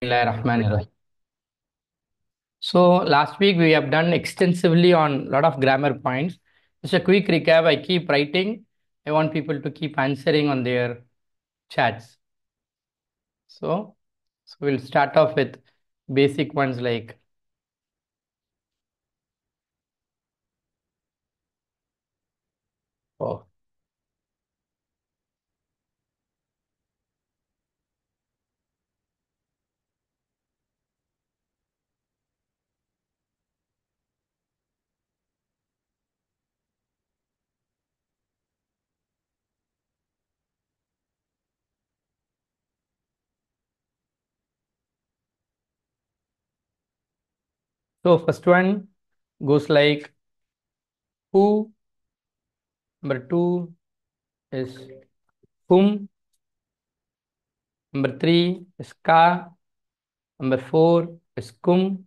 Bismillahirrahmanirrahim. So last week we have done extensively on a lot of grammar points. Just a quick recap. I keep writing. I want people to keep answering on their chats. So we'll start off with basic ones like oh. So first one goes like who. Number two is whom. Number three is ka. Number four is kum.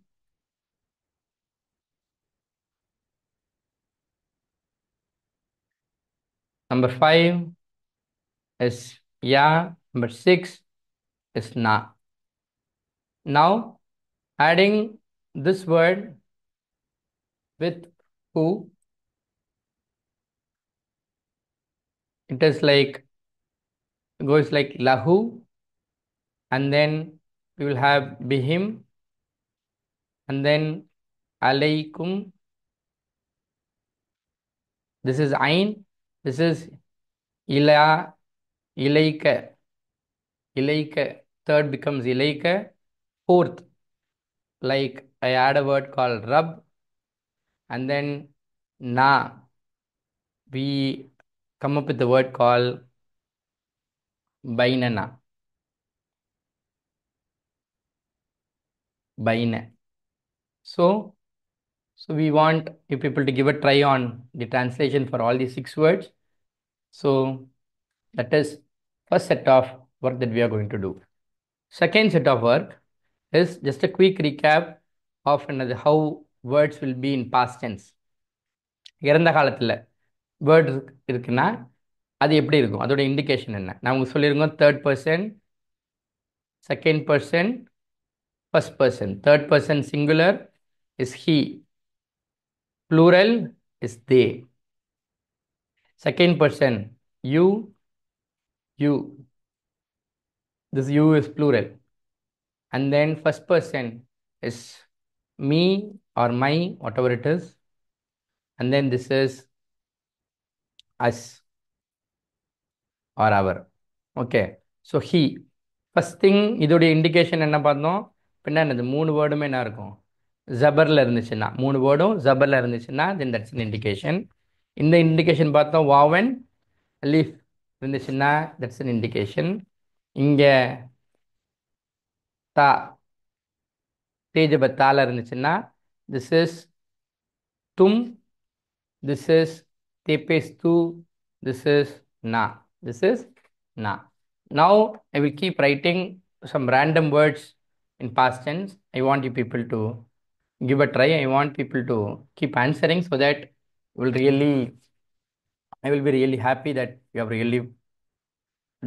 Number five is ya. Number six is na. Now adding this word with who, it is like goes like lahu, and then we will have bihim, and then alaykum. This is ain. This is ila, ilayka, ilayka. Third becomes ilayka. Fourth, like I add a word called rab, and then na. We come up with the word called bainana, baina. So So we want you people to give a try on the translation for all these 6 words. So that is first set of work that we are going to do. Second set of work is just a quick recap of another how words will be in past tense. இறந்த காலத்தில் word இருக்குன்னா அது எப்படி இருக்கும், அதோட indication என்ன? நான் உங்களுக்கு சொல்லியிருக்கோம் third person, second person, first person. Third person singular is he, plural is they. Second person you, you. This you is plural. And then first person is me or my, whatever it is. And then this is us or our. Okay. So he. First thing, இதோட indication என்ன பார்த்தோம்? பின்ன என்னது, 3 வேர்டுமே என்ன இருக்கும், ஜபரில் இருந்துச்சுன்னா, 3 வேர்டும் ஜபரில் இருந்துச்சுன்னா then that's an indication. இந்த இண்டிகேஷன் பார்த்தோம் வாவன் லீஃப் இருந்துச்சுன்னா தட்ஸ் an இண்டிகேஷன். இங்கே தா தேஜபத்தால இருந்துச்சுன்னா திஸ் இஸ் டும், this is tepestu, this is na, this is na. Now I will keep writing some random words in past tense. I want you people to give a try. I want people to keep answering so that will really, I will be really happy that you have really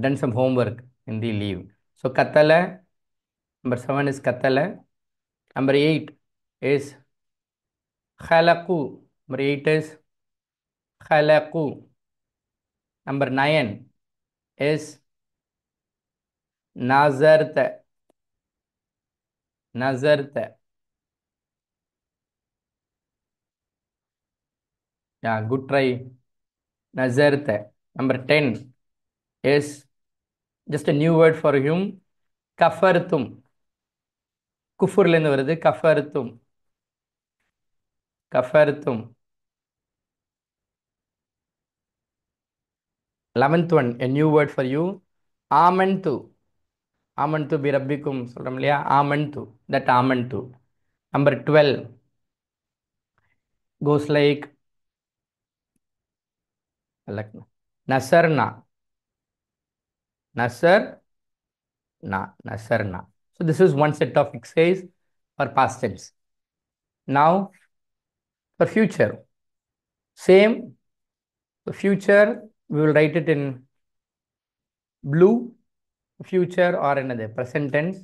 done some homework in the leave. So katala, number 7 is katala. Number 8 is khalaqu. Number 8 is khalaqu. Number 9 is nazarta, nazarta. Yeah, good try. Nazarta. Number 10 is just a new word for him, kafartum. குஃபுர்லேருந்து வருது, கஃபர்த்தும், கஃபர்த்தும். 11th one, a new word for you, ஆமன்து. ஆமன்து பி ரப்பிக்கும் சொல்கிறோம் இல்லையா, ஆமன்து, that ஆமன்து. Number 12 goes like nasarna, nasarna, nasarna. So this is one set of exercise for past tense. Now for future, same. The future we will write it in blue, future or another present tense.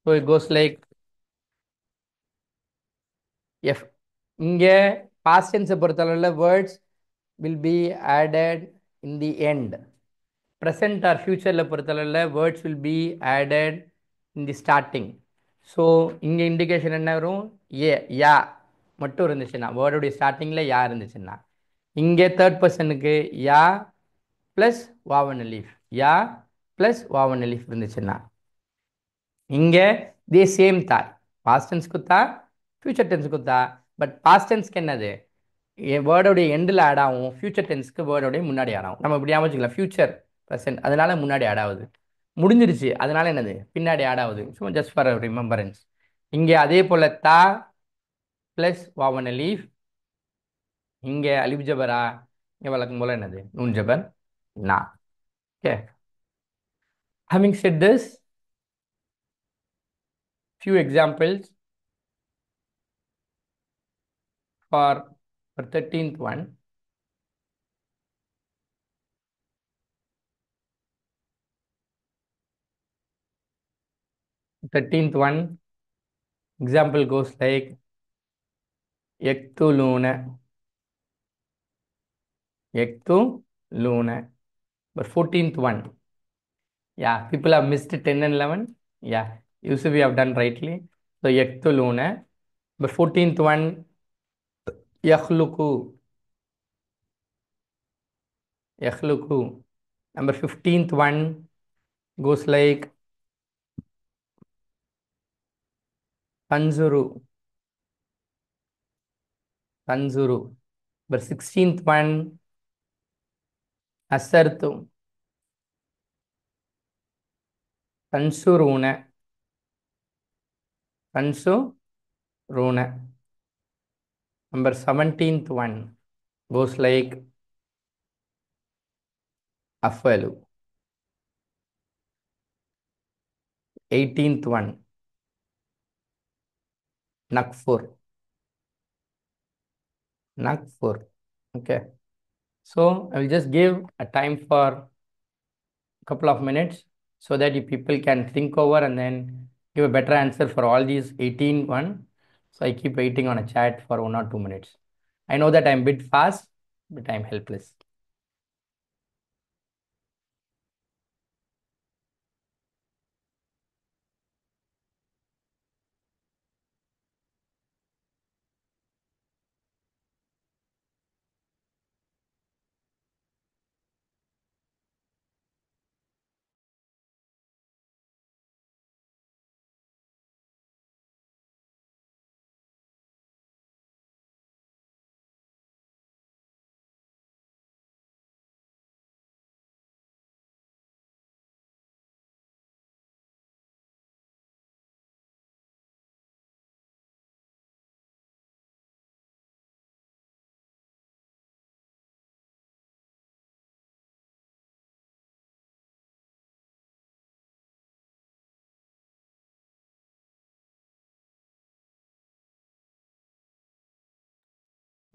So it goes like F. இங்கே past tense பொறுத்தளவுல words will be added in the end. Present or future பொறுத்தளவுல words will be added in the starting. So இங்கே indication என்ன வரும்? யா மட்டும் இருந்துச்சுன்னா, வேர்டுடைய ஸ்டார்டிங்கில் யா இருந்துச்சுன்னா, இங்கே தேர்ட் பர்சனுக்கு யா ப்ளஸ் வாவன் லீஃப், யா ப்ளஸ் வாவன் லீஃப் இருந்துச்சுன்னா, இங்கே தே சேம் தான். பாஸ்ட் டென்ஸ்க்கு தான், ஃபியூச்சர் டென்ஸுக்கு தான். பட் பாஸ்ட் டென்ஸ்க்கு என்னது? வேர்டோடைய எண்டில் ஆட் ஆகும், ஃபியூச்சர் டென்ஸ்க்கு வேர்டோடைய முன்னாடி ஆட் ஆகும். நம்ம இப்படி ஞாபகம் ஃபியூச்சர் ப்ரெசென்ட், அதனால முன்னாடி ஆட் ஆகுது. முடிஞ்சிருச்சு, அதனால என்னது? பின்னாடி ஆட் ஆகுது. So just for remembrance. இங்கே அதே போல் தா ப்ளஸ் வாவன் லீஃப், இங்கே அலிப் ஜபரா, இங்கே வழக்கம் போல் என்னது? நூன் ஜபர் நா. Okay, having said this, few examples for 13th one. Thirteenth one example goes like Ektuluna, Ektuluna. But 14th one, yeah, people have missed 10 and 11. Yeah, usually we have done rightly. So Ektuluna. But 14th one, Yakhluku, Yakhluku. Number 15th one goes like Tanzuru, Tanzuru. But 16th one, Asartu, Tansuruna, Tansuruna. Number 17th one goes like Afalu. 18th one, Nakfur, Nakfur. Okay, so I will just give a time for a couple of minutes so that you people can think over and then give a better answer for all these 18 one. So I keep waiting on a chat for 1 or 2 minutes. I know that I'm a bit fast, but I'm helpless.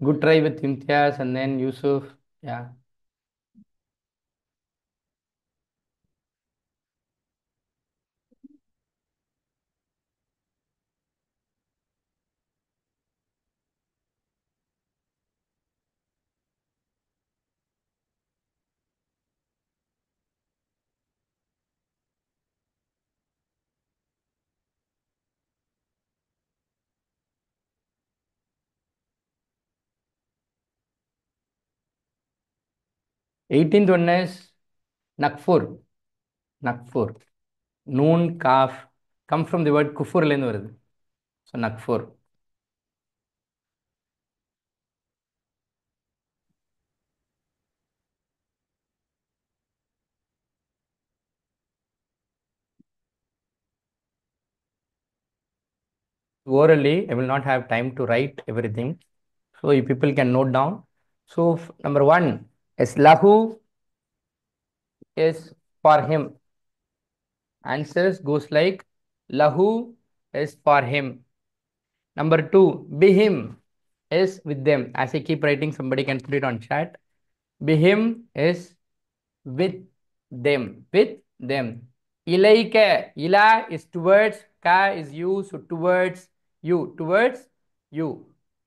Good try with Imtiaz and then Yusuf. Yeah. Eighteenth one is Nakfur. Nakfur. Noon, kaf, come from the word kufur. So Nakfur. Orally, I will not have time to write everything. So you people can note down. So number one is Lahu is for him. Answers goes like Lahu is for him. Number two, Bihim is with them. As I keep writing, somebody can put it on chat. Bihim is with them. With them. Ilaika. Ila is towards Ka is you, so towards you, towards you.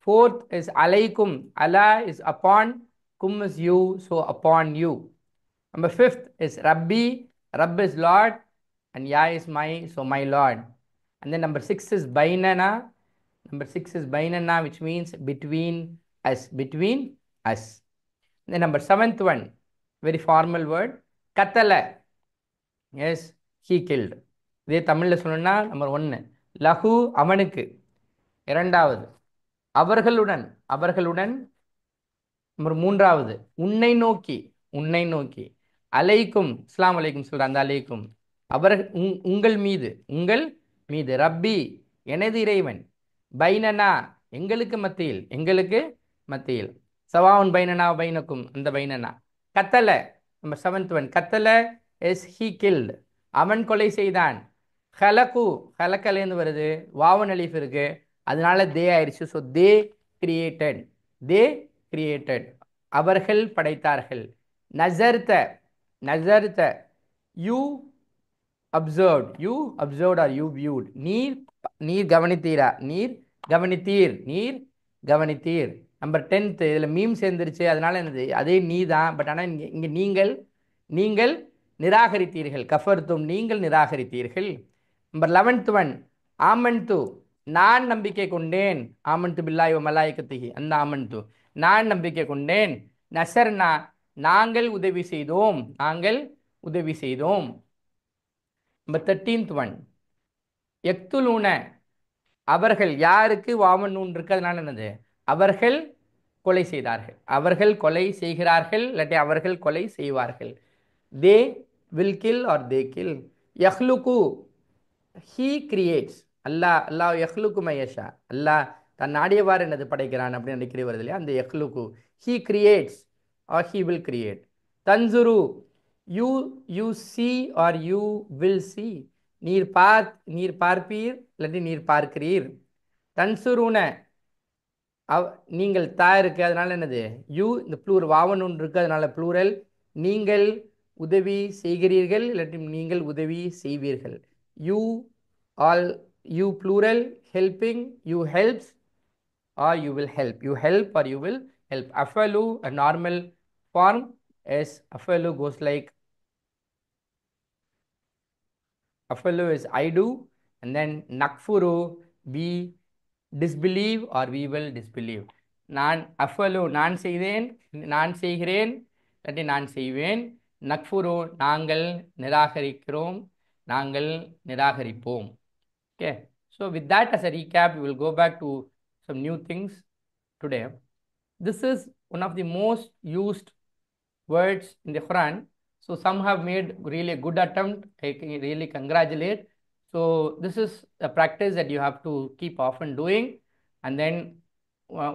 Fourth is alaikum. Allah is upon, kum is you, so upon you. Number fifth is Rabbi. Rabb is Lord, and Ya is my, so my Lord. And then number six is Bainana. Number six is Bainana, which means between us, between us. And then number seventh one, very formal word, Katala. Yes, he killed. இதே தமிழில் சொல்லணும்னா number ஒன்று லஹு அவனுக்கு, இரண்டாவது அவர்களுடன், அவர்களுடன், number மூன்றாவது உன்னை நோக்கி, உன்னை நோக்கி, அலைக்கும், இஸ்லாம் அலைக்கும் சொல்ற அந்த அலைக்கும், அவர்கள் உங்கள் மீது, உங்கள் மீது, ரப்பி எனது இறைவன், பைனனா எங்களுக்கு மத்தியில், எங்களுக்கு மத்தியில், சவாவுன் பைனனா பைனக்கும் அந்த பைனனா, கத்தல நம்பர் செவன்த் ஒன், கத்தல எஸ் ஹீ கில்டு, அவன் கொலை செய்தான், ஹலகு ஹலக்கலேருந்து வருது, வாவன் அலிஃப் இருக்கு, அதனால தே ஆயிடுச்சு, so they created, they created, அவர்கள் படைத்தார்கள், நசர்த்த, நசர்த்த you observed, you observed or you viewed, நீர், நீர் கவனித்தீரா, நீர் கவனித்தீர், நீர் கவனித்தீர். நம்பர் டென்த்து இதில் மீம் சேர்ந்துருச்சு, அதனால என்னது அதே நீ தான், பட் ஆனால் இங்கே நீங்கள், நீங்கள் நிராகரித்தீர்கள், கஃபர்த்தும் நீங்கள் நிராகரித்தீர்கள். நம்பர் 11th ஒன் ஆமன்து, நான் நம்பிக்கை கொண்டேன், ஆமன்து பில்லாஹி வ மலாயிகத்திஹி அந்த ஆமன்து, நான் நம்பிக்கை கொண்டேன், நசர்னா நாங்கள் உதவி செய்தோம், நாங்கள் உதவி செய்தோம். நம்பர் 13th ஒன் எக்துலூன, அவர்கள், யாருக்கு வாமன் நூன் இருக்கு அதனால என்னது அவர்கள் கொலை செய்தார்கள், அவர்கள் கொலை செய்கிறார்கள், இல்லாட்டி அவர்கள் கொலை செய்வார்கள். They will kill or they kill. யஹ்லுகு ஹீ கிரியேட்ஸ், அல்லாஹ், அல்லாஹ் யஹ்லுக்கு மையஷா, அல்லாஹ் தன் நாடியவாறு என்னது படைக்கிறான் அப்படின்னு நினைக்கிற வருது இல்லையா, அந்த யஹ்லுக்கு, he creates or he will create. தன்சுரு you, you see or you will see, நீர் நீர் பார்ப்பீர் இல்லாட்டி நீர் பார்க்கிறீர். தன்சுருன நீங்கள் தா இருக்கு அதனால என்னது யூ, இந்த ப்ளூர் வாவன் ஒன்று இருக்கு அதனால ப்ளூரல், நீங்கள் உதவி செய்கிறீர்கள் இல்லாட்டி நீங்கள் உதவி செய்வீர்கள். You all, you plural, helping, you helps or you will help, you help or you will help. அஃபலு a normal form is அஃபலு goes like, அஃபலு is I do, and then நக்ஃபுரு we disbelieve or we will disbelieve. நான் அஃபலு நான் செய்தேன், நான் செய்கிறேன் இல்லாட்டி நான் செய்வேன். நக்ஃபுரு நாங்கள் நிராகரிக்கிறோம், நாங்கள் நிராகரிப்போம். Okay, so with that as a recap, we will go back to some new things today. This is one of the most used words in the Quran, so some have made really a good attempt, I can really congratulate. So this is a practice that you have to keep often doing, and then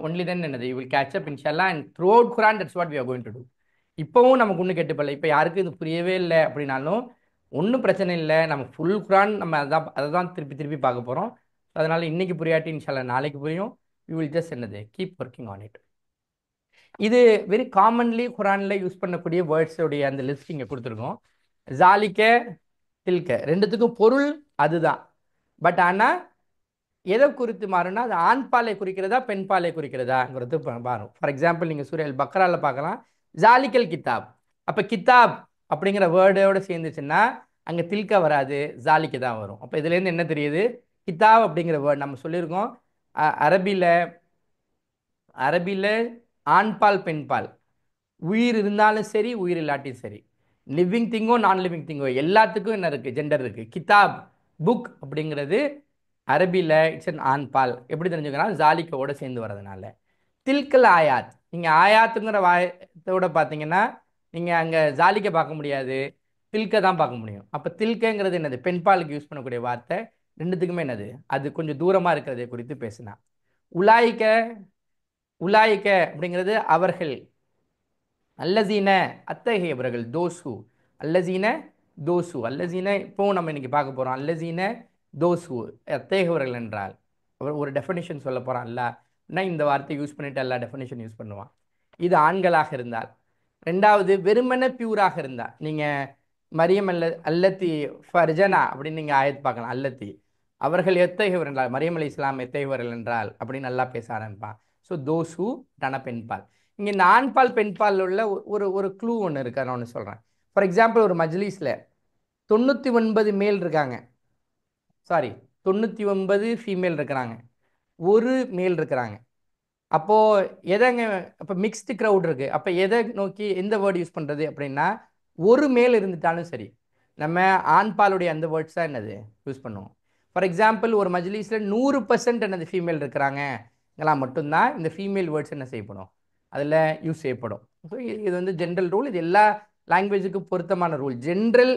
only then you will catch up inshallah, and throughout Quran that's what we are going to do. இப்போவும் நமக்கு ஒன்றும் கெட்டுப்படல, இப்போ யாருக்கும் இது புரியவே இல்லை அப்படின்னாலும் ஒன்றும் பிரச்சனை இல்லை, நம்ம ஃபுல் குரான் நம்ம அதை தான் திருப்பி திருப்பி பார்க்க போகிறோம். அதனால் இன்றைக்கி புரியாட்டி இன்ஷால்லா நாளைக்கு புரியும். யூ வில் ஜஸ்ட் என்னது கீப் ஒர்க்கிங் ஆன் இட். இது வெரி காமன்லி குரானில் யூஸ் பண்ணக்கூடிய வேர்ட்ஸோடைய அந்த லிஸ்ட் இங்கே கொடுத்துருக்கோம். ஜாலிக்க, தில்க ரெண்டுத்துக்கும் பொருள் அதுதான், பட் ஆனால் எதை குறித்து மாறும்னா அது ஆண் பாலை குறிக்கிறதா பெண் பாலை குறிக்கிறதாங்கிறது மாறும். ஃபார் எக்ஸாம்பிள் நீங்கள் சூரியல் பக்ராவில் பார்க்கலாம், ஜாலிக்கல் கித்தாப், அப்போ கித்தாப் அப்படிங்கிற வேர்டோடு சேர்ந்துச்சுன்னா அங்கே தில்க வராது, ஜாலிக்கு தான் வரும். அப்போ இதுலேருந்து என்ன தெரியுது, கித்தாப் அப்படிங்கிற வேர்டு நம்ம சொல்லியிருக்கோம், அரபியில் ஆண்பால் பெண்பால், உயிர் இருந்தாலும் சரி உயிர் இல்லாட்டியும் சரி, லிவிங் திங்கோ நான் லிவிங் திங்கோ எல்லாத்துக்கும் என்ன இருக்குது, ஜெண்டர் இருக்குது. கிதாப் புக் அப்படிங்கிறது அரபியில் இட்ஸ் அன் ஆண்பால். எப்படி தெரிஞ்சுக்கலாம், ஜாலிக்கோட சேர்ந்து வர்றதுனால. தில்கல் ஆயாத், நீங்கள் ஆயாத்துங்கிற வாயத்தோட பார்த்தீங்கன்னா நீங்கள் அங்கே ஜாலிக்க பார்க்க முடியாது, தில்க தான் பார்க்க முடியும். அப்போ தில்கங்கிறது என்னது, பெண்பாலுக்கு யூஸ் பண்ணக்கூடிய வார்த்தை, ரெண்டுத்துக்குமே என்னது அது கொஞ்சம் தூரமாக இருக்கிறதை குறித்து பேசினா. உலாய்க்க, உலாய்க்க அப்படிங்கிறது அவர்கள், அல்லசீன அத்தகையவர்கள், தோசு, அல்லசீன தோசு, அல்லசீன இப்போவும் நம்ம இன்னைக்கு பார்க்க போகிறோம், அல்லசீன தோசு அத்தகையவர்கள் என்றால் அவர் ஒரு டெஃபினிஷன் சொல்ல போகிறான் அல்லனா இந்த வார்த்தை யூஸ் பண்ணிட்டு எல்லா டெஃபினிஷன் யூஸ் பண்ணுவான். இது ஆண்களாக இருந்தால். ரெண்டாவது வெறுமன பியூராக இருந்தால், நீங்கள் மரியம் அல்லத்தி ஃபர்ஜனா அப்படின்னு நீங்கள் ஆயத்து பார்க்கலாம், அல்லத்தி அவர்கள் எத்தகையவர் என்றால் மரியம் அலி இஸ்லாம் எத்தகையவர்கள் என்றால் அப்படின்னு நல்லா பேச ஆரம்பிப்பான். ஸோ தோஸ் ஹூ டான பெண்பால். இங்கே இந்த ஆண்பால் பெண்பால் உள்ள ஒரு ஒரு க்ளூ ஒன்று இருக்கு, நான் ஒன்று சொல்கிறேன். ஃபார் எக்ஸாம்பிள், ஒரு மஜ்லிஸில் 99 மேல் இருக்காங்க, சாரி 99 ஃபீமேல் இருக்கிறாங்க, ஒரு மேல் இருக்கிறாங்க. அப்போது எதைங்க, அப்போ மிக்ஸ்டு க்ரௌட் இருக்குது. அப்போ எதை நோக்கி எந்த வேர்டு யூஸ் பண்ணுறது அப்படின்னா, ஒரு மேல் இருந்துட்டாலும் சரி நம்ம ஆண்பாலுடைய அந்த வேர்ட்ஸ் தான் என்னது யூஸ் பண்ணுவோம். ஃபார் எக்ஸாம்பிள், ஒரு மஜ்லிஸில் 100% என்னது ஃபீமேல் இருக்கிறாங்கலாம் மட்டும்தான் இந்த ஃபீமேல் வேர்ட்ஸ் என்ன செய்யப்படும், அதில் யூஸ் செய்யப்படும். ஸோ இது வந்து ஜென்ரல் ரூல். இது எல்லா லாங்குவேஜுக்கும் பொருத்தமான ரூல். ஜென்ரல்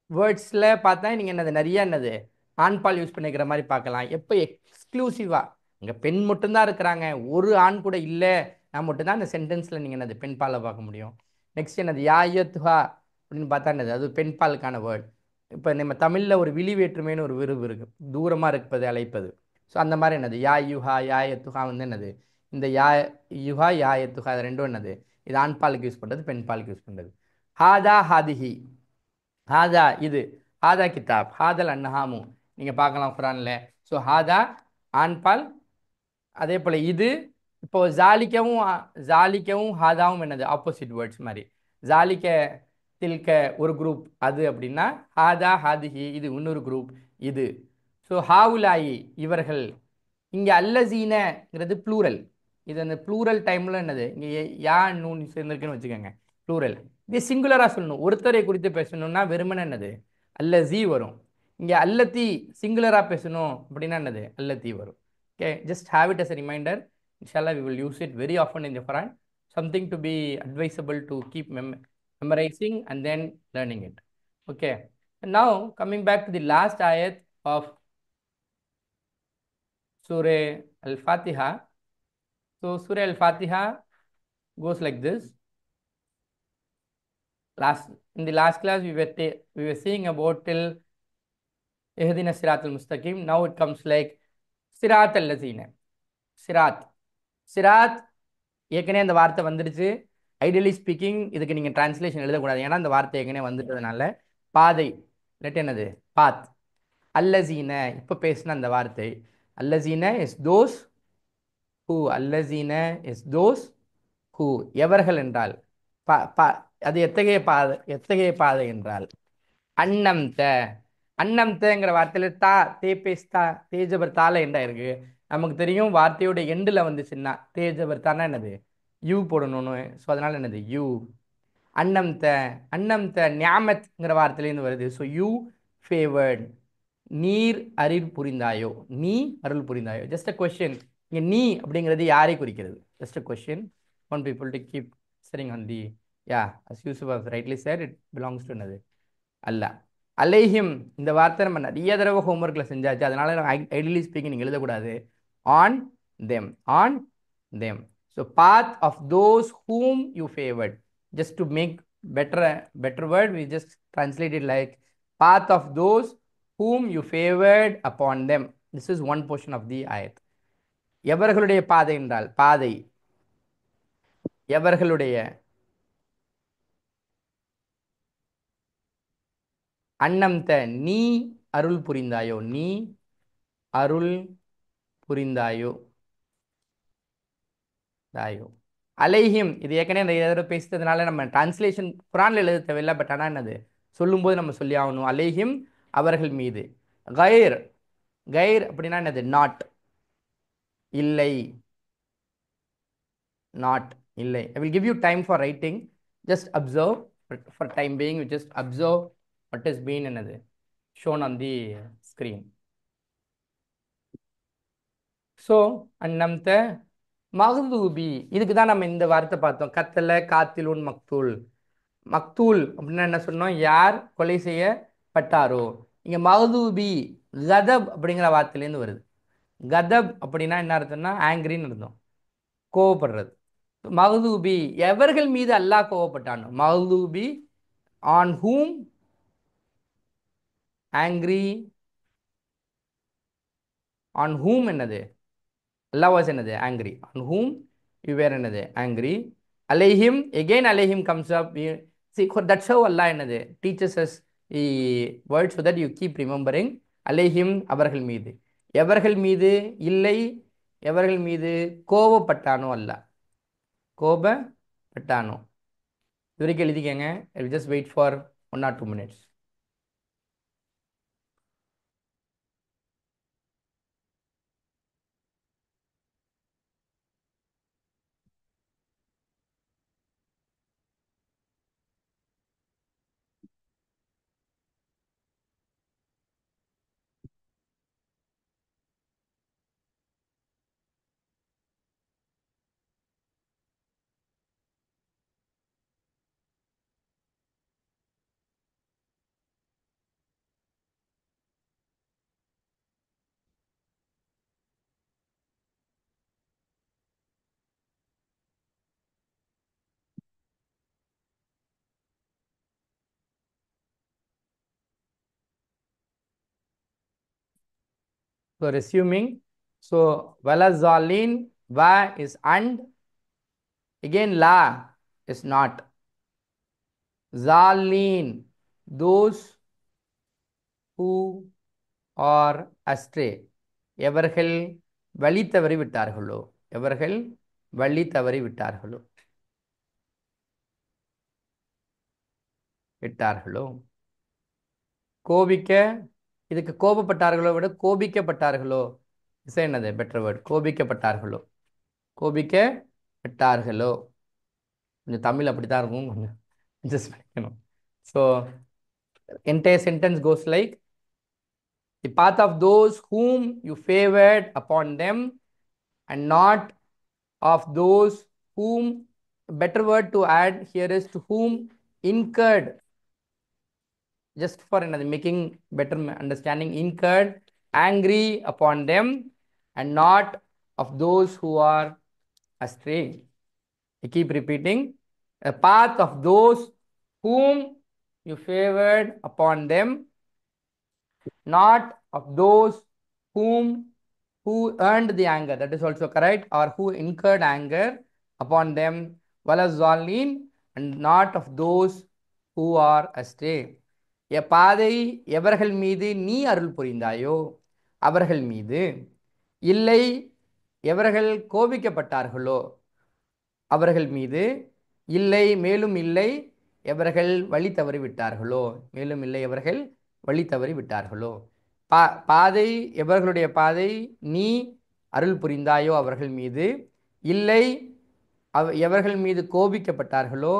வேர்ட்ஸில் பார்த்தா நீங்கள் என்னது நிறைய என்னது ஆண்பால் யூஸ் பண்ணிக்கிற மாதிரி பார்க்கலாம். எப்போ எக்ஸ்க்ளூசிவாக இங்கே பெண் மட்டும்தான் இருக்கிறாங்க, ஒரு ஆண் கூட இல்லை, நான் மட்டும்தான் இந்த சென்டென்ஸில் நீங்கள் என்னது பெண் பாலை பார்க்க முடியும். நெக்ஸ்ட் என்னது யாயத்துஹா அப்படின்னு பார்த்தா என்னது, அது பெண் பாலுக்கான வேர்ட். இப்போ நம்ம தமிழில் ஒரு விழி வேற்றுமைன்னு ஒரு விருது இருக்குது, தூரமாக இருப்பது அழைப்பது. ஸோ அந்த மாதிரி என்னது யா யுஹா யாயத்துஹா வந்து என்னது, இந்த யா யுஹா யாயத்துஹா அது ரெண்டும் என்னது, இது ஆண் பாலுக்கு யூஸ் பண்ணுறது, பெண் பாலுக்கு யூஸ் பண்ணுறது. ஹாதா ஹாதிஹி, ஹாதா இது, ஹாதா கிதாப், ஹாதல் அன்னஹாமு நீங்கள் பார்க்கலாம் குரானில். ஸோ ஹாதா ஆண்பால், அதே போல் இது. இப்போ ஜாலிக்கவும் ஜாலிக்கவும் ஹாதாவும் என்னது ஆப்போசிட் வேர்ட்ஸ் மாதிரி. ஜாலிக்க தில்க ஒரு குரூப் அது அப்படின்னா, ஹாதா ஹாதிஹி இது இன்னொரு குரூப் இது. ஸோ ஹாவுலாயி இவர்கள். இங்கே அல்லசீனங்கிறது ப்ளூரல். இது அந்த ப்ளூரல் டைமில் என்னது, இங்கே யா நூன் சேர்ந்துருக்குன்னு வச்சுக்கோங்க, ப்ளூரல். இது சிங்குலராக சொல்லணும். ஒருத்தரை குறித்து பேசணும்னா வெறுமனே என்னது அல்லசி வரும். இங்கே அல்லத்தி சிங்குலராக பேசணும் அப்படின்னா என்னது அல்லத்தி வரும். Okay, just have it as a reminder. இன்ஷால்லா we will use it very often in the Quran. Something to be advisable to keep memorizing and then learning it. Okay, and now coming back to the last ayat of Surah Al-Fatiha. So Surah Al-Fatiha goes like this. In the last class we were seeing about till Ihdina Sirat al-Mustaqim. Now it comes like Sirat al-Lazina. Sirat. Sirat ஏற்கனவே அந்த வார்த்தை வந்துடுச்சு. Ideally speaking இதுக்கு நீங்கள் translation எழுதக்கூடாது, ஏன்னா அந்த வார்த்தை ஏற்கனவே வந்துட்டதுனால. பாதை இல்லாட்டி என்னது பாத். அல்லசீன இப்போ பேசின அந்த வார்த்தை. அல்லசீன இஸ் தோஸ் ஹூ, அல்லசீன இஸ் தோஸ் ஹூ எவர்கள் என்றால் பா பா அது எத்தகைய பாதை, எத்தகைய பாதை என்றால் அன்னம் த. அன்னம் தங்கிற வார்த்தையில் தா தேபேஸ் தா தேஜபர் தால என்ன இருக்கு நமக்கு தெரியும். வார்த்தையோட எண்டில் வந்துச்சுன்னா தேஜபர் தானா என்னது யூ போடணும்னு. ஸோ அதனால என்னது யூ. அன்னம் த, அன்னம் த ஞாமத்ங்கிற வார்த்தையிலேருந்து வருது. ஸோ யூ ஃபேவர்ட், நீர் அருள் புரிந்தாயோ, நீ அருள் புரிந்தாயோ. ஜஸ்ட் அ கொஸ்டின், இங்கே நீ அப்படிங்கிறது யாரை குறிக்கிறது? Just a question. One people to keep sharing on the யா as Yusuf was rightly said it belongs to என்னது அல்ல. அலைஹிம் இந்த வார்த்தை நம்ம நிறைய தடவை ஹோம்ஒர்க்கில் செஞ்சாச்சு, அதனால ஐடியலி ஸ்பீக்கிங் நீங்கள் எழுதக்கூடாது. On them, on them. So both of those whom you favored. Just to make better word, we just translate it like path of those whom you favored upon them. This is one portion of the ayat. எவர்களுடைய பாதை என்றால் பாதை, எவர்களுடைய. அன்னம் த நீ அருள் புரிந்தாயோ, நீ அருள் புரிந்தாயோ தாயோ. அலைஹிம் இது ஏற்கனவே நிறைய தடவை பேசுறதுனால நம்ம டிரான்ஸ்லேஷன் குரானில் எழுத தேவையில்லை, பட் ஆனால் என்னது சொல்லும்போது நம்ம சொல்லி ஆகணும். அலைஹிம் அவர்கள் மீது. கைர், கைர் அப்படின்னா என்னது நாட், இல்லை, நாட் இல்லை. I will give you time for writing. Just observe. For time being you just observe what has been என்னது shown on the screen. So அன்னம்த மஹ்தூபி, இதுக்கு தான் நம்ம இந்த வார்த்தை பார்த்தோம். கத்தல காத்திலுன் மக்தூல். மக்தூல் அப்படின்னா என்ன சொன்னோம், யார் கொலை செய்யப்பட்டாரோ. இங்கே மஹ்தூபி கதப் அப்படிங்கிற வார்த்தையிலேருந்து வருது. கதப் அப்படின்னா என்ன அர்த்தம்னா ஆங்கிரின்னு அர்த்தம், கோவப்படுறது. மஹ்தூபி எவர்கள் மீது அல்லாஹ் கோவப்பட்டானோ, மஹ்தூபி on whom angry, on whom என்னது Allah was என்னது angry, on whom you were என்னது angry. Alayhim, again alayhim comes up. See, that's how Allah என்னது teaches us the word so that you keep remembering. அலைஹிம் அவர்கள் மீது. எவர்கள் மீது இல்லை, எவர்கள் மீது கோபப்பட்டானோ அல்லாஹ். கோபப்பட்டானோ. இது வரைக்கும் எழுதிக்கங்க. I will just wait for 1 or 2 minutes. So resuming, so walazalin, wa is and, again la is not. Zalin, those who are astray. எவர்கள் வழி தவறி விட்டார்களோ, எவர்கள் வழி தவறி விட்டார்களோ, விட்டார்களோ. கோபிக்க, இதுக்கு கோபப்பட்டார்களோ விட கோபிக்கப்பட்டார்களோ இஸ் என்னது பெட்டர் வேர்ட். கோபிக்கப்பட்டார்களோ, கோபிக்கப்பட்டார்களோ. கொஞ்சம் தமிழ் அப்படித்தான் இருக்கும், கொஞ்சம் அட்ஜஸ்ட் பண்ணிக்கணும். So entire sentence goes like, the path of those whom you favored upon them, and not of those whom, better word to add here is to whom incurred, just for another making better understanding, incurred angry upon them, and not of those who are astray. I keep repeating, the path of those whom you favored upon them, not of those whom, who earned the anger, that is also correct, or who incurred anger upon them, walazalin, and not of those who are astray. பாதை எவர்கள் மீது நீ அருள் புரிந்தாயோ அவர்கள் மீது, இல்லை எவர்கள் கோபிக்கப்பட்டார்களோ அவர்கள் மீது, இல்லை மேலும் இல்லை எவர்கள் வழி தவறி விட்டார்களோ, மேலும் இல்லை எவர்கள் வழி தவறி விட்டார்களோ. பாதை எவர்களுடைய பாதை நீ அருள் புரிந்தாயோ அவர்கள் மீது, இல்லை எவர்கள் மீது கோபிக்கப்பட்டார்களோ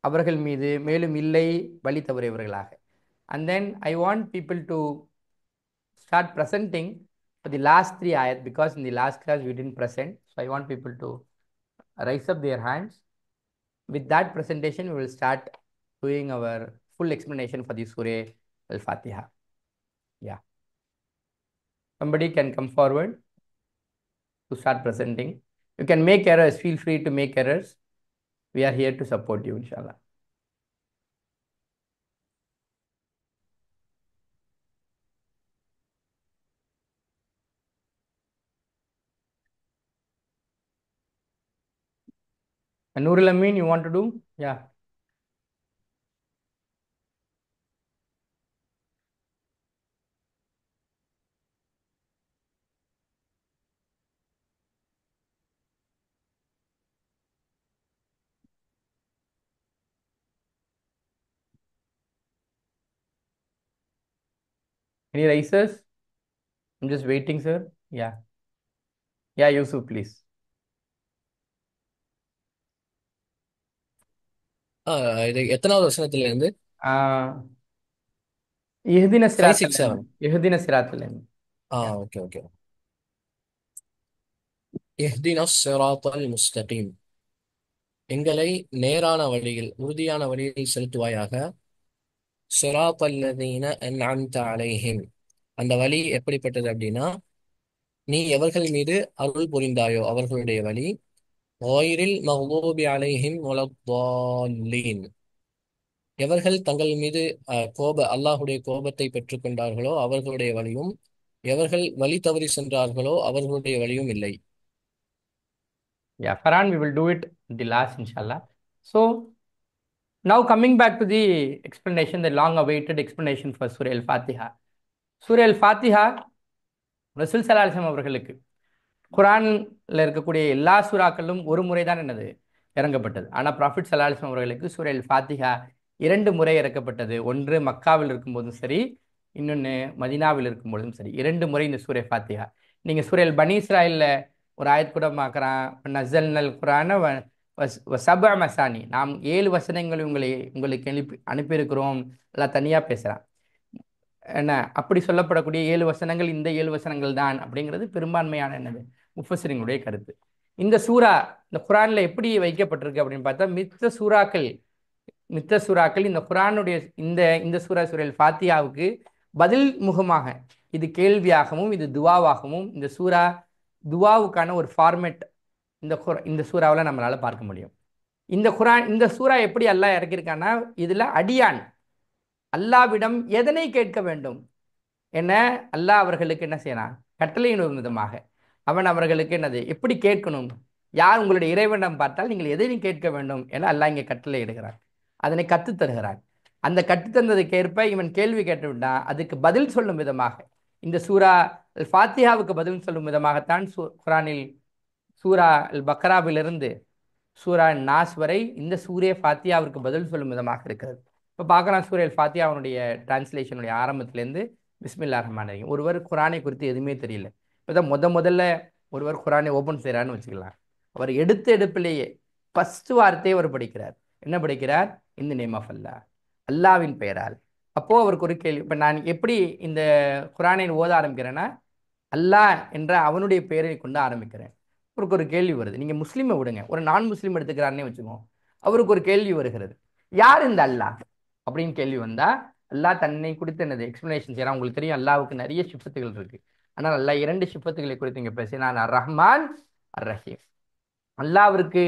அவர்கள் மீது, மேலும் இல்லை வழி தவறியவர்களாக. And then I want people to start presenting for the last 3 ayat, because in the last class we didn't present. So I want people to raise up their hands. With that presentation, we will start doing our full explanation for the Surah Al-Fatiha. Yeah. Somebody can come forward to start presenting. You can make errors. Feel free to make errors. We are here to support you, inshallah. And Nurul Amin, you want to do? Yeah. Any raisers? I'm just waiting, sir. Yeah. Yeah, Yusuf, please. இது எத்தனாவது வருஷத்துல இருந்து? இஹ்தின 5, சிராத்தல் 6, 7. இஹ்தின சிராத்தல். Yeah. Okay okay. இஹ்தின ஸிராத்தல் முஸ்தகீம், எங்களை நேரான வழியில், உறுதியான வழியில் செலுத்துவாயாக. ஸிராத்தல் லதீன அன்அம்த அலைஹிம், அந்த வழி எப்படிப்பட்டது அப்படின்னா, நீ எவர்கள் மீது அருள் புரிந்தாயோ அவர்களுடைய வழி. காயிரில் மக்தூபி அலைஹிம் வலத்தால்லீன், எவர்கள் தங்கள் மீது அல்லாஹுடைய கோபத்தை பெற்றுக்கொண்டார்களோ அவர்களுடைய வழியும், எவர்கள் வழி தவறி சென்றார்களோ அவர்களுடைய வழியும் இல்லை. Yeah, Farhan, we will do it the last, inshallah. So now coming back to the explanation, the long awaited explanation for Surah Al-Fatiha. சூரா அல் ஃபாத்திஹா ரசூல் ஸல்லல்லாஹு அலைஹி வஸல்லம் அவர்களுக்கு குர்ஆன்ல இருக்கக்கூடிய எல்லா சூறாக்களும் ஒரு முறை தான் என்னது இறங்கப்பட்டது. ஆனால் ப்ராஃபிட் ஸல்லல்லாஹு அலைஹி வஸல்லம் அவர்களுக்கு சூரா அல் ஃபாத்திஹா 2 முறை இறக்கப்பட்டது. ஒன்று மக்காவில் இருக்கும்போதும் சரி, இன்னொன்று மதீனாவில் இருக்கும்போதும் சரி. 2 முறை இந்த சூரா ஃபாத்திஹா. நீங்கள் சூரா அல் பனி இஸ்ராயில்ல ஒரு ஆயத் கூட பார்க்குறான், நஸல்னல் குர்ஆன சபஅ மசானி, நாம் 7 வசனங்களை உங்களுக்கு அனுப்பியிருக்கிறோம். எல்லாம் தனியாக பேசுகிறான். என்ன அப்படி சொல்லப்படக்கூடிய 7 வசனங்கள் இந்த 7 வசனங்கள் தான் அப்படிங்கிறது பெரும்பான்மையான என்னது முஃபஸ்ஸிரினுடைய கருத்து. இந்த சூரா இந்த குர்ஆன்ல எப்படி வைக்கப்பட்டிருக்கு அப்படின்னு பார்த்தா, மித்த சூறாக்கள் இந்த குர்ஆனுடைய இந்த இந்த சூரா ஃபாத்தியாவுக்கு பதில் முகமாக, இது கேள்வியாகவும் இது துவாவாகவும், இந்த சூரா துவாவுக்கான ஒரு ஃபார்மேட் இந்த சூறாவில் நம்மளால பார்க்க முடியும். இந்த சூரா எப்படி அல்லாஹ் இறக்கியிருக்கான்னா, இதுல அடியான் அல்லாவிடம் எதனை கேட்க வேண்டும் என்ன அல்லாஹ் அவர்களுக்கு என்ன செய்யறான், கட்டளையிடும் விதமாக அவன் அவர்களுக்கு என்னது எப்படி கேட்கணும், யார் உங்களுடைய இறைவனிடம் பார்த்தால் நீங்கள் எதை கேட்க வேண்டும் என அல்லாஹ் இங்கே கட்டளை இடுகிறான், அதனை கற்றுத் தருகிறான். அந்த கற்றுத்தந்ததுக்கு ஏற்ப இவன் கேள்வி கேட்டுவிட்டான், அதுக்கு பதில் சொல்லும் விதமாக இந்த சூரா அல் ஃபாத்திஹாவுக்கு பதில் சொல்லும் விதமாகத்தான் குர்ஆனில் சூரா அல் பக்ராவிலிருந்து சூரா நாஸ் வரை இந்த சூரே ஃபாத்தியாவிற்கு பதில் சொல்லும் விதமாக இருக்கிறது. இப்போ பார்க்கலாம், சூரா அல் ஃபாத்தியாவுடைய டிரான்ஸ்லேஷனுடைய ஆரம்பத்திலேருந்து பிஸ்மில்லா ரஹ்மான் ரஹீம். ஒருவர் குர்ஆனை குறித்து எதுவுமே தெரியல, இப்போதான் முதல்ல ஒருவர் குர்ஆனை ஓப்பன் செய்கிறான்னு வச்சுக்கலாம். அவர் எடுத்த எடுப்பிலேயே ஃபர்ஸ்ட் வார்த்தையை அவர் படிக்கிறார். என்ன படிக்கிறார்? இந்த நேம் ஆஃப் அல்லாஹ், அல்லாவின் பெயரால். அப்போ அவருக்கு ஒரு கேள்வி, இப்போ நான் எப்படி இந்த குர்ஆனை ஓத ஆரம்பிக்கிறேன்னா அல்லாஹ் என்ற அவனுடைய பெயரை கொண்டு ஆரம்பிக்கிறேன். அவருக்கு ஒரு கேள்வி வருது. நீங்க முஸ்லீமை விடுங்க, ஒரு நான் முஸ்லீம் எடுத்துக்கிறாருன்னே வச்சுக்கோங்க. அவருக்கு ஒரு கேள்வி வருகிறது, யார் இந்த அல்லாஹ் அப்படின்னு கேள்வி வந்தா, அல்லாஹ் தன்னை குறித்து என்னது எக்ஸ்பிளனேஷன் செய்யறான். உங்களுக்கு தெரியும் அல்லாஹ்வுக்கு நிறைய சிஃபத்துகள் இருக்கு. ஆனால் அல்லாஹ் 2 சிஃபத்துகளை குறித்து இங்க பேசினான், அர் ரஹ்மான் அர் ரஹீம். அல்லாஹ்விற்கு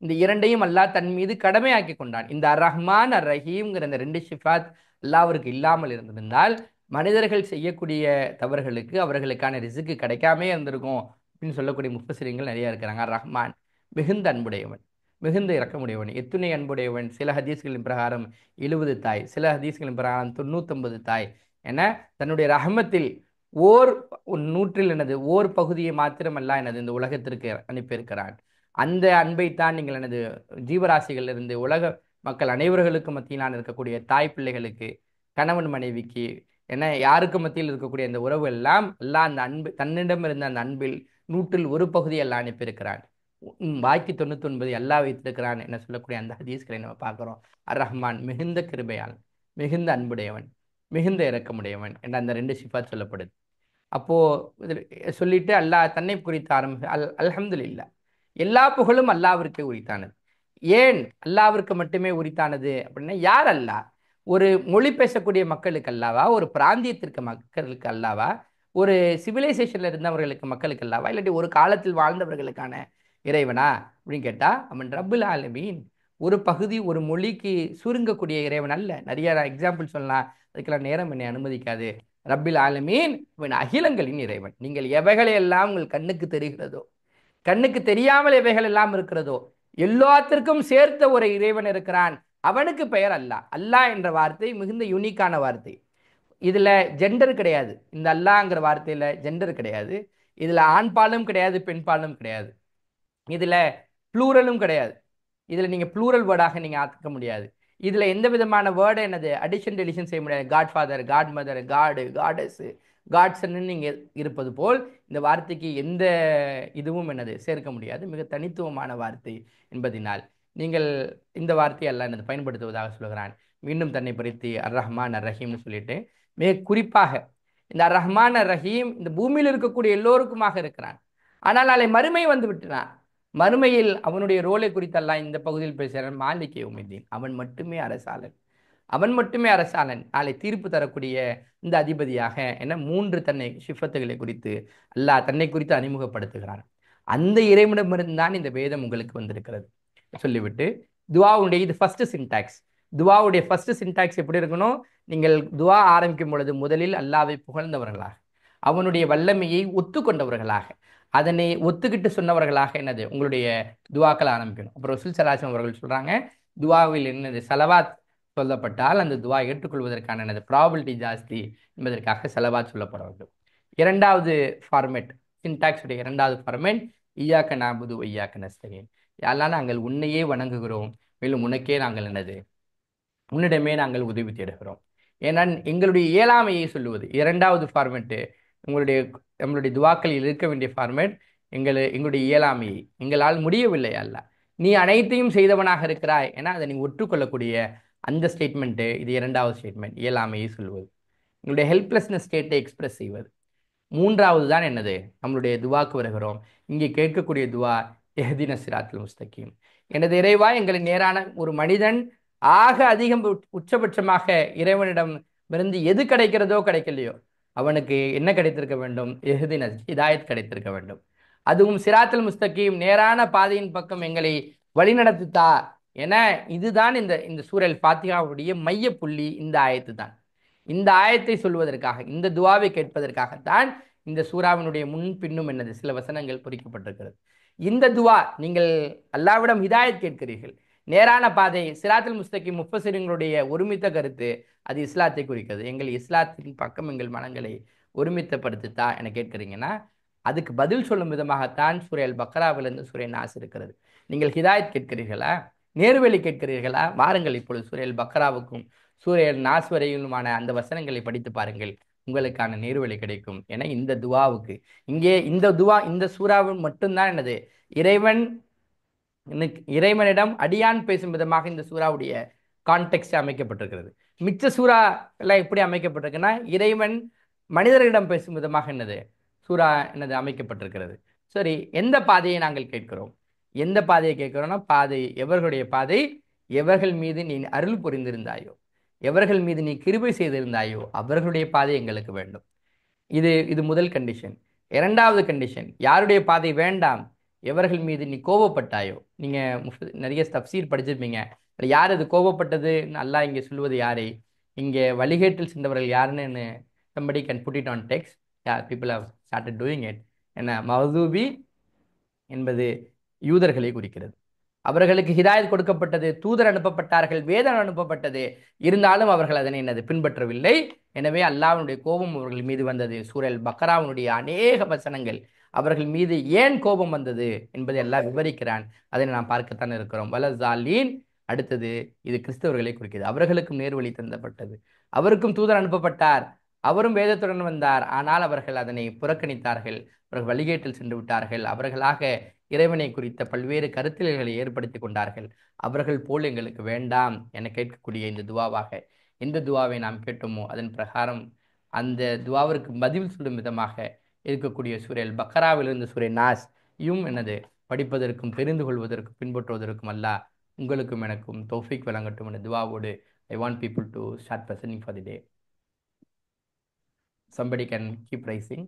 இந்த இரண்டையும் அல்லாஹ் தன் மீது கடமையாக்கி கொண்டான். இந்த அர் ரஹ்மான் அர் ரஹீம்ங்கிற இந்த 2 சிஃபாத் அல்லாஹ்விற்கு இல்லாமல் இருந்திருந்தால் மனிதர்கள் செய்யக்கூடிய தவறுகளுக்கு அவர்களுக்கான ரிசுக்கு கிடைக்காமே இருந்திருக்கும் அப்படின்னு சொல்லக்கூடிய முஃபஸ்ஸிரீன்கள் நிறைய இருக்கிறாங்க. அர் ரஹ்மான் மிகுந்த அன்புடையவன், மிகுந்த இரக்கமுடையவன், எத்துணை அன்புடையவன். சில ஹதீஸ்களின் பிரகாரம் 70 தாய், சில ஹதீஸ்களின் பிரகாரம் 99 தாய் என தன்னுடைய ரஹமத்தில் ஓர் நூற்றில் ஓர் பகுதியை மாத்திரமல்ல இந்த உலகத்திற்கு அனுப்பியிருக்கிறான். அந்த அன்பைத்தான் நீங்கள் ஜீவராசிகள் இருந்து உலக மக்கள் அனைவர்களுக்கும் மத்தியிலான இருக்கக்கூடிய தாய் பிள்ளைகளுக்கு, கணவன் மனைவிக்கு யாருக்கு மத்தியில் இருக்கக்கூடிய அந்த உறவு எல்லாம் அல்லாஹ் அந்த அன்பு தன்னிடம் இருந்த அந்த அன்பில் 100 பகுதி அல்லாஹ் அனுப்பியிருக்கிறான். பாக்கி 99 அல்லாஹ் வைத்திருக்கிறான் என்ன சொல்லக்கூடிய அந்த ஹதீஸ்களை நம்ம பார்க்கிறோம். அர் ரஹ்மான் மிகுந்த கிருபையாளன், மிகுந்த அன்புடையவன், மிகுந்த இரக்கமுடையவன் என்ற அந்த 2 சிஃபாத் சொல்லப்படுது. அப்போ சொல்லிட்டு அல்லாஹ் தன்னை குறித்து அல்ஹம்துலில்லாஹ், எல்லா புகழும் அல்லாஹ்விற்கே உரித்தானது. ஏன் அல்லாஹ்விற்கு மட்டுமே உரித்தானது அப்படின்னா, யார் அல்லாஹ்? ஒரு மொழி பேசக்கூடிய மக்களுக்கு அல்லாவா, ஒரு பிராந்தியத்திற்கு மக்களுக்கு அல்லாவா, ஒரு சிவிலைசேஷன்ல இருந்தவர்களுக்கு மக்களுக்கு அல்லாவா, இல்லாட்டி ஒரு காலத்தில் வாழ்ந்தவர்களுக்கான இறைவனா அப்படின்னு கேட்டா, அவன் ரப்புல் ஆலமீன், ஒரு பகுதி ஒரு மொழிக்கு சுருங்கக்கூடிய இறைவன் அல்ல. நிறைய எக்ஸாம்பிள் சொல்லலாம், அதுக்கெல்லாம் நேரம் என்னை அனுமதிக்காது. ரப்பில் ஆலமீன் அவன் அகிலங்களின் இறைவன். நீங்கள் எவைகளை எல்லாம் உங்கள் கண்ணுக்கு தெரிகிறதோ, கண்ணுக்கு தெரியாமல் எவைகள் எல்லாம் இருக்கிறதோ, எல்லாத்திற்கும் சேர்த்த ஒரு இறைவன் இருக்கிறான். அவனுக்கு பெயர் அல்லாஹ். அல்லாஹ் என்ற வார்த்தை மிகுந்த யூனிக்கான வார்த்தை. இதுல ஜெண்டர் கிடையாது. இந்த அல்லாஹ்ங்கிற வார்த்தையில ஜெண்டர் கிடையாது. இதுல ஆண் பாலும் கிடையாது, பெண் பாலும் கிடையாது. இதுல ப்ளூரலும் கிடையாது. இதுல நீங்க ப்ளூரல் வேர்டாக நீங்க ஆக்க முடியாது. இதுல எந்த விதமான வேர்டு அடிஷன் டெலிஷன் செய்ய முடியாது. காட் ஃபாதர், காட் மதர், காடு, காடஸ், காட்ஸ்ன்னு நீங்க இருப்பது போல் இந்த வார்த்தைக்கு எந்த இதுவும் சேர்க்க முடியாது. மிக தனித்துவமான வார்த்தை என்பதனால் நீங்கள் இந்த வார்த்தையை அல்லாஹ் பயன்படுத்துவதாக சொல்கிறான். மீண்டும் தன்னை பறித்து அர் ரஹ்மான் அர் ரஹீம்னு சொல்லிட்டு, மிக குறிப்பாக இந்த அர் ரஹ்மான் அர் ரஹீம் இந்த பூமியில் இருக்கக்கூடிய எல்லோருக்குமாக இருக்கிறான். ஆனால் நாளை மறுமை வந்து விட்டுனான். மறுமையில் அவனுடைய ரோலை குறித்து அல்லாஹ் இந்த பகுதியில் பேசுகிறான், மாலிக் யௌமித்தீன். அவன் மட்டுமே அரசாளன், அவன் மட்டுமே அரசாளன், நாளை தீர்ப்பு தரக்கூடிய இந்த அதிபதியாக 3 தன்னை சிஃபத்துகளை குறித்து அல்லாஹ் தன்னை குறித்து அறிமுகப்படுத்துகிறான். அந்த இறைவனிடமிருந்து தான் இந்த வேதம் உங்களுக்கு வந்திருக்கிறது சொல்லிவிட்டு, துவாவுடைய இது ஃபர்ஸ்ட் சின்டாக்ஸ். துவாவுடைய ஃபர்ஸ்ட் சின்டாக்ஸ் எப்படி இருக்கணும்? நீங்கள் துவா ஆரம்பிக்கும் பொழுது முதலில் அல்லாஹ்வை புகழ்ந்தவர்களாக, அவனுடைய வல்லமையை ஒத்துக்கொண்டவர்களாக, அதனை ஒத்துக்கிட்டு சொன்னவர்களாக உங்களுடைய துவாக்கள் ஆரம்பிக்கணும். அப்புறம் ரசூல் ஸல்லல்லாஹு அலைஹி வஸல்லம் அவர்கள் சொல்றாங்க, துவாவில் சலவாத் சொல்லப்பட்டால் அந்த துவா ஏற்றுக்கொள்வதற்கான எனது ப்ராபபிலிட்டி ஜாஸ்தி என்பதற்காக செலவாத் சொல்லப்பட வேண்டும். இரண்டாவது ஃபார்மேட், சின்டாக்ஸ் உடைய இரண்டாவது ஃபார்மேட், ஈயாக்க நாபுது ஒய்யாக்க நஸ்தகீன். யாரெல்லாம் நாங்கள் உன்னையே வணங்குகிறோம், மேலும் உனக்கே நாங்கள் என்னது, உன்னிடமே நாங்கள் உதவி தேடுகிறோம். ஏன்னா எங்களுடைய இயலாமையை சொல்லுவது. இரண்டாவது ஃபார்மேட்டு உங்களுடைய நம்மளுடைய துவாக்களில் இருக்க வேண்டிய ஃபார்மேட், எங்களுடைய இயலாமையை, எங்களால் முடியவில்லை அல்ல, நீ அனைத்தையும் செய்தவனாக இருக்கிறாய் என அதை நீ ஒற்றுக்கொள்ளக்கூடிய அந்த ஸ்டேட்மெண்ட்டு. இது இரண்டாவது ஸ்டேட்மெண்ட், இயலாமையை சொல்வது, எங்களுடைய ஹெல்ப்லெஸ்னஸ் ஸ்டேட்டை எக்ஸ்பிரஸ் செய்வது. மூன்றாவது தான் என்னது, நம்மளுடைய துவாக்கு வருகிறோம். இங்கே கேட்கக்கூடிய துவா எஹ்தின சிராத்துல் முஸ்தகீம். எனது இறைவா, எங்களை நேரான ஒரு மனிதன் ஆக அதிகம் உச்சபட்சமாக இறைவனிடம் இருந்து எது கிடைக்கிறதோ கிடைக்கலையோ அவனுக்கு என்ன கிடைத்திருக்க வேண்டும், எஹ்தின ஹிதாயத் கிடைத்திருக்க வேண்டும். அதுவும் சிராத்துல் முஸ்தகீம், நேரான பாதையின் பக்கம் எங்களை வழிநடத்துதா என. இதுதான் இந்த இந்த சூரல் ஃபாத்திஹாவுடைய மைய புள்ளி. இந்த ஆயத்து தான். இந்த ஆயத்தை சொல்வதற்காக, இந்த துவாவை கேட்பதற்காகத்தான் இந்த சூறாவினுடைய முன் பின்னும் என்னது சில வசனங்கள் பொறிக்கப்பட்டிருக்கிறது. இந்த துவா, நீங்கள் அல்லாவிடம் ஹிதாயத் கேட்கிறீர்கள், நேரான பாதை, சிராத்துல் முஸ்தகீம், முஃபஸிரிங்களுடைய ஒருமித்த கருத்து அது இஸ்லாத்தை குறிக்கிறது. எங்கள் இஸ்லாத்தின் பக்கம் எங்கள் மனங்களை ஒருமித்தப்படுத்துதா என கேட்கிறீங்கன்னா, அதுக்கு பதில் சொல்லும் விதமாகத்தான் சூரே அல் பக்ராவிலிருந்து சூரே நாஸ் இருக்கிறது. நீங்கள் ஹிதாயத் கேட்கிறீர்களா, நேர்வழி கேட்கிறீர்களா, வாருங்கள் இப்பொழுது சூரே அல் பக்ராவுக்கும் சூரே அல் நாஸ் வரையிலுமான அந்த வசனங்களை படித்து பாருங்கள், உங்களுக்கான நேர்வழி கிடைக்கும். என இந்த துவாவுக்கு இங்கே இந்த துவா, இந்த சூறாவின் மட்டும்தான் என்னது, இறைவன் இறைவனிடம் அடியான் பேசும் விதமாக இந்த சூறாவுடைய கான்டெக்ட் அமைக்கப்பட்டிருக்கிறது. மிச்ச சூறா எல்லாம் எப்படி அமைக்கப்பட்டிருக்குன்னா, இறைவன் மனிதர்களிடம் பேசும் விதமாக என்னது சூறா என்னது அமைக்கப்பட்டிருக்கிறது. சரி, எந்த பாதையை நாங்கள் கேட்கிறோம், எந்த பாதையை கேட்கிறோம்னா, பாதை எவர்களுடைய பாதை, எவர்கள் மீது நீ அருள் புரிந்திருந்தாயோ, எவர்கள் மீது நீ கிருபை செய்திருந்தாயோ அவர்களுடைய பாதை எங்களுக்கு வேண்டும். இது இது முதல் கண்டிஷன். இரண்டாவது கண்டிஷன், யாருடைய பாதை வேண்டாம், எவர்கள் மீது நீ கோபப்பட்டாயோ. நீங்க நிறைய தப்சீர் படிச்சிருப்பீங்க, யார் அது கோபப்பட்டது அல்லாஹ் இங்கே சொல்வது யாரை, இங்கே வழிகேட்டில் சென்றவர்கள் யாருன்னு somebody can put it on text. Yeah, people have started doing it. என்ன மஹ்தூபி என்பது யூதர்களை குறிக்கிறது. அவர்களுக்கு ஹிதாயத் கொடுக்கப்பட்டது, தூதர் அனுப்பப்பட்டார்கள், வேதம் அனுப்பப்பட்டது, இருந்தாலும் அவர்கள் அதனை என்னது பின்பற்றவில்லை. எனவே அல்லாஹ்வுடைய கோபம் அவர்கள் மீது வந்தது. சூரே அல் பக்ராவுடைய அநேக வசனங்கள் அவர்கள் மீது ஏன் கோபம் வந்தது என்பதை எல்லாம் விவரிக்கிறான். அதனை நாம் பார்க்கத்தான் இருக்கிறோம். வலசாலீன் அடுத்தது, இது கிறிஸ்தவர்களை குறிக்கிறது. அவர்களுக்கும் நேர்வழி தந்தப்பட்டது, அவருக்கும் தூதர் அனுப்பப்பட்டார், அவரும் வேதத்துடன் வந்தார், ஆனால் அவர்கள் அதனை புறக்கணித்தார்கள், அவர்கள் வழிகேட்டில் சென்று விட்டார்கள், அவர்களாக இறைவனை குறித்த பல்வேறு கருத்தியல்களை ஏற்படுத்தி கொண்டார்கள். அவர்கள் போல் எங்களுக்கு வேண்டாம் என கேட்கக்கூடிய இந்த துவாவாக எந்த துவாவை நாம் கேட்டோமோ அதன் பிரகாரம் அந்த துவாவிற்கு பதில் சொல்லும் விதமாக இருக்கக்கூடிய சூரே அல் பக்ராவிலிருந்து சூரே நாஸ் யும் எனது படிப்பதற்கும் தெரிந்து கொள்வதற்கும் பின்பற்றுவதற்கும் அல்லாஹ் உங்களுக்கும் எனக்கும் தௌஃபீக் வழங்கட்டும் என துவாவோடு I want people to start presenting for the day. Somebody can keep rising.